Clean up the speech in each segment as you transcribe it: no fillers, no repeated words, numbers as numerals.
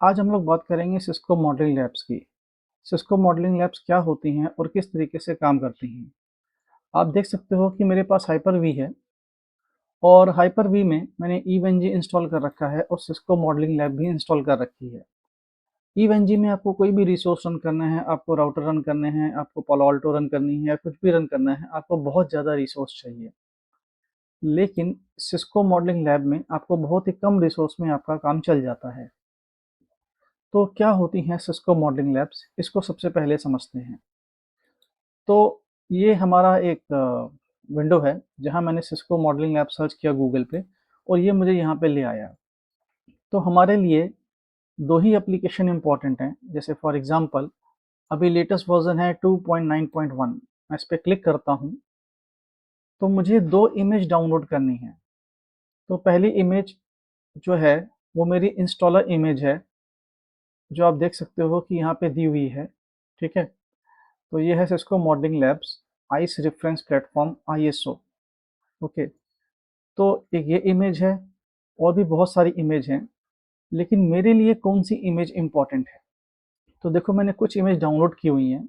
आज हम लोग बात करेंगे सिस्को मॉडलिंग लैब्स की। सिस्को मॉडलिंग लैब्स क्या होती हैं और किस तरीके से काम करती हैं। आप देख सकते हो कि मेरे पास हाइपर वी है और हाइपर वी में मैंने ईवेनजी इंस्टॉल कर रखा है और सिस्को मॉडलिंग लैब भी इंस्टॉल कर रखी है। ईवेनजी में आपको कोई भी रिसोर्स रन करना है, आपको राउटर रन करने हैं, आपको पालो अल्टो रन करनी है या कुछ भी रन करना है, आपको बहुत ज़्यादा रिसोर्स चाहिए। लेकिन सिस्को मॉडलिंग लैब में आपको बहुत ही कम रिसोर्स में आपका काम चल जाता है। तो क्या होती हैं सिस्को मॉडलिंग लैब्स, इसको सबसे पहले समझते हैं। तो ये हमारा एक विंडो है जहाँ मैंने सिस्को मॉडलिंग लैब सर्च किया गूगल पे और ये मुझे यहाँ पे ले आया। तो हमारे लिए दो ही एप्लीकेशन इम्पॉर्टेंट हैं। जैसे फॉर एग्जांपल अभी लेटेस्ट वर्जन है 2.9.1। मैं इस पर क्लिक करता हूँ तो मुझे दो इमेज डाउनलोड करनी है। तो पहली इमेज जो है वो मेरी इंस्टॉलर इमेज है, जो आप देख सकते हो कि यहाँ पे दी हुई है। ठीक है, तो ये है Cisco modelling labs ice reference platform ISO। Okay, तो एक ये इमेज है और भी बहुत सारी इमेज हैं, लेकिन मेरे लिए कौन सी इमेज इंपॉर्टेंट है। तो देखो मैंने कुछ इमेज डाउनलोड की हुई हैं,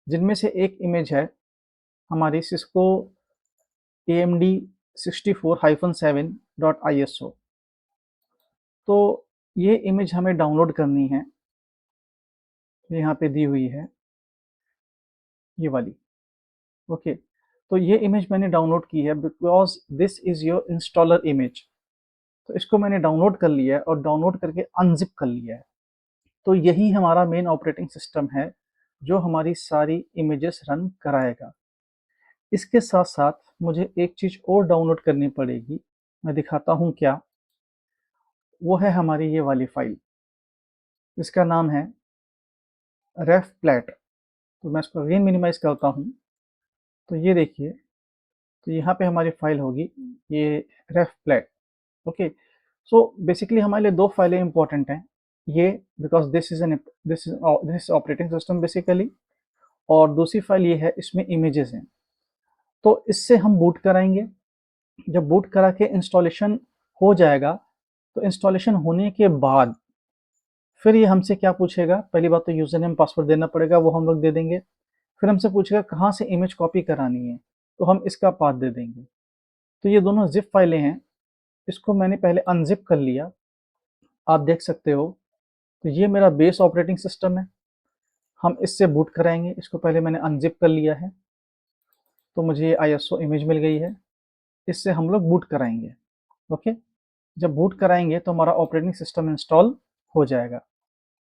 जिनमें से एक इमेज है हमारी सिस्को AMD 64-7.ISO। तो ये इमेज हमें डाउनलोड करनी है, यहाँ पे दी हुई है ये वाली। ओके, तो ये इमेज मैंने डाउनलोड की है because this is your installer image. तो इसको मैंने डाउनलोड कर लिया है और डाउनलोड करके अनजिप कर लिया है। तो यही हमारा मेन ऑपरेटिंग सिस्टम है जो हमारी सारी इमेजेस रन कराएगा। इसके साथ साथ मुझे एक चीज़ और डाउनलोड करनी पड़ेगी, मैं दिखाता हूँ क्या। वो है हमारी ये वाली फाइल, इसका नाम है रेफ प्लेट। तो मैं इसको अगेन मिनिमाइज करता हूँ तो ये देखिए, तो यहाँ पे हमारी फाइल होगी ये रेफ प्लेट। ओके, सो बेसिकली हमारे लिए दो फाइलें इंपॉर्टेंट हैं। ये because this is operating system basically, और दूसरी फाइल ये है, इसमें इमेजेस हैं। तो इससे हम बूट कराएंगे। जब बूट करा के इंस्टॉलेशन हो जाएगा तो इंस्टॉलेशन होने के बाद फिर ये हमसे क्या पूछेगा। पहली बात तो यूजर नेम पासवर्ड देना पड़ेगा, वो हम लोग दे देंगे। फिर हमसे पूछेगा कहाँ से इमेज कॉपी करानी है, तो हम इसका पाथ दे देंगे। तो ये दोनों जिप फाइलें हैं, इसको मैंने पहले अनजिप कर लिया, आप देख सकते हो। तो ये मेरा बेस ऑपरेटिंग सिस्टम है, हम इससे बूट कराएंगे। इसको पहले मैंने अनजिप कर लिया है, तो मुझे ये ISO इमेज मिल गई है, इससे हम लोग बूट कराएंगे। ओके, जब बूट कराएंगे तो हमारा ऑपरेटिंग सिस्टम इंस्टॉल हो जाएगा।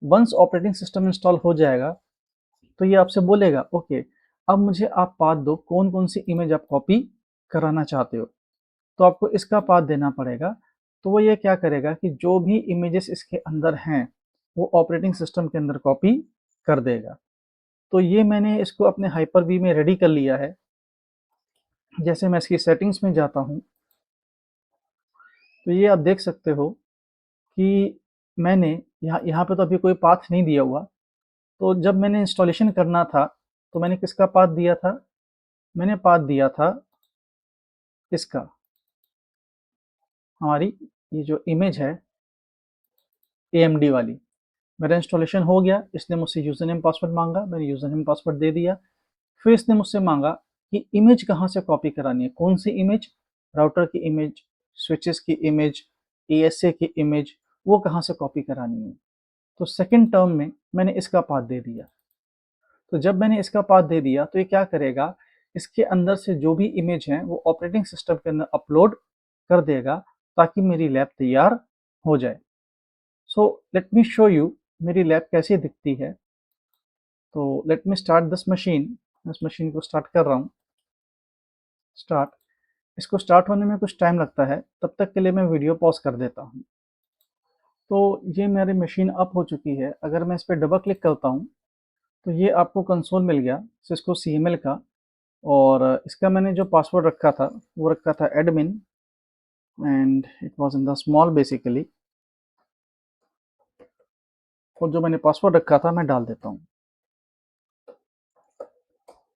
वंस ऑपरेटिंग सिस्टम इंस्टॉल हो जाएगा तो ये आपसे बोलेगा ओके, अब मुझे आप पाथ दो, कौन कौन सी इमेज आप कॉपी कराना चाहते हो। तो आपको इसका पाथ देना पड़ेगा। तो वो ये क्या करेगा कि जो भी इमेजेस इसके अंदर हैं वो ऑपरेटिंग सिस्टम के अंदर कॉपी कर देगा। तो ये मैंने इसको अपने हाइपर वी में रेडी कर लिया है। जैसे मैं इसकी सेटिंग्स में जाता हूँ तो ये आप देख सकते हो कि मैंने यहाँ यहाँ पे तो अभी कोई पाथ नहीं दिया हुआ। तो जब मैंने इंस्टॉलेशन करना था तो मैंने किसका पाथ दिया था, मैंने पाथ दिया था इसका, हमारी ये जो इमेज है AMD वाली। मेरा इंस्टॉलेशन हो गया, इसने मुझसे यूज़र नेम पासवर्ड मांगा, मैंने यूज़र नेम पासवर्ड दे दिया। फिर इसने मुझसे मांगा कि इमेज कहाँ से कॉपी करानी है, कौन सी इमेज, राउटर की इमेज, स्विचेस की इमेज, ASA की इमेज, वो कहाँ से कॉपी करानी है। तो सेकंड टर्म में मैंने इसका पाथ दे दिया। तो जब मैंने इसका पाथ दे दिया तो ये क्या करेगा, इसके अंदर से जो भी इमेज है वो ऑपरेटिंग सिस्टम के अंदर अपलोड कर देगा ताकि मेरी लैब तैयार हो जाए। So let me show you मेरी लैब कैसी दिखती है। तो let me start this machine. इस मशीन को स्टार्ट कर रहा हूँ। स्टार्ट, इसको स्टार्ट होने में कुछ टाइम लगता है, तब तक के लिए मैं वीडियो पॉज कर देता हूँ। तो ये मेरी मशीन अप हो चुकी है। अगर मैं इस पर डबल क्लिक करता हूँ तो ये आपको कंसोल मिल गया सिस्को CML का। और इसका मैंने जो पासवर्ड रखा था वो रखा था admin, and it was in the small basically. और जो मैंने पासवर्ड रखा था मैं डाल देता हूँ।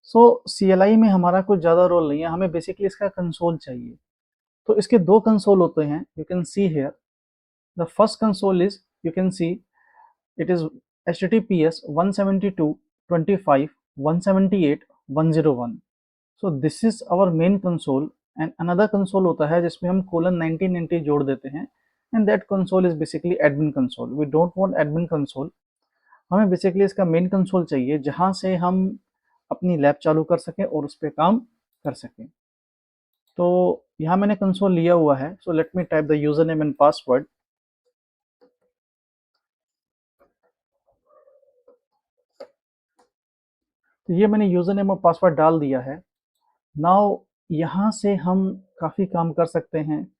सो CLI में हमारा कुछ ज़्यादा रोल नहीं है, हमें बेसिकली इसका कंसोल चाहिए। तो इसके दो कंसोल होते हैं, you can see here. The first console is you can see it is HTTPS 172.25.178.101. So this is our main console and another console होता है जिसमें हम :1990 जोड़ देते हैं and that console is basically admin console. We don't want admin console. हमें basically इसका main console चाहिए जहां से हम अपनी लैब चालू कर सकें और उस पर काम कर सकें। तो यहाँ मैंने कंसोल लिया हुआ है, so let me type the user name and password. तो ये मैंने यूजर नेम और पासवर्ड डाल दिया है। नाउ यहाँ से हम काफ़ी काम कर सकते हैं,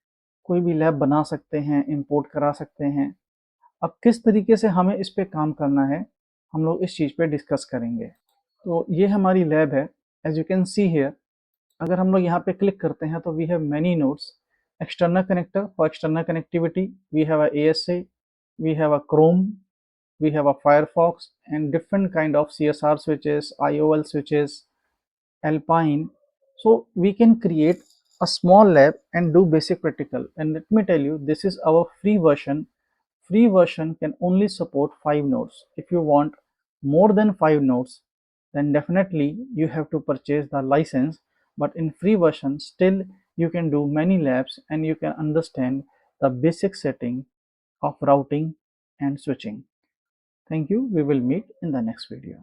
कोई भी लैब बना सकते हैं, इंपोर्ट करा सकते हैं। अब किस तरीके से हमें इस पे काम करना है, हम लोग इस चीज़ पे डिस्कस करेंगे। तो ये हमारी लैब है, as you can see here. अगर हम लोग यहाँ पे क्लिक करते हैं तो we have many nodes. External connector for external connectivity, we have a ASA, we have a Chrome, we have a Firefox and different kind of CSR switches, IOL switches, Alpine. So we can create a small lab and do basic practical. And let me tell you, this is our free version. Free version can only support 5 nodes. If you want more than 5 nodes, then definitely you have to purchase the license. But in free version, still you can do many labs and you can understand the basic setting of routing and switching. Thank you. We will meet in the next video.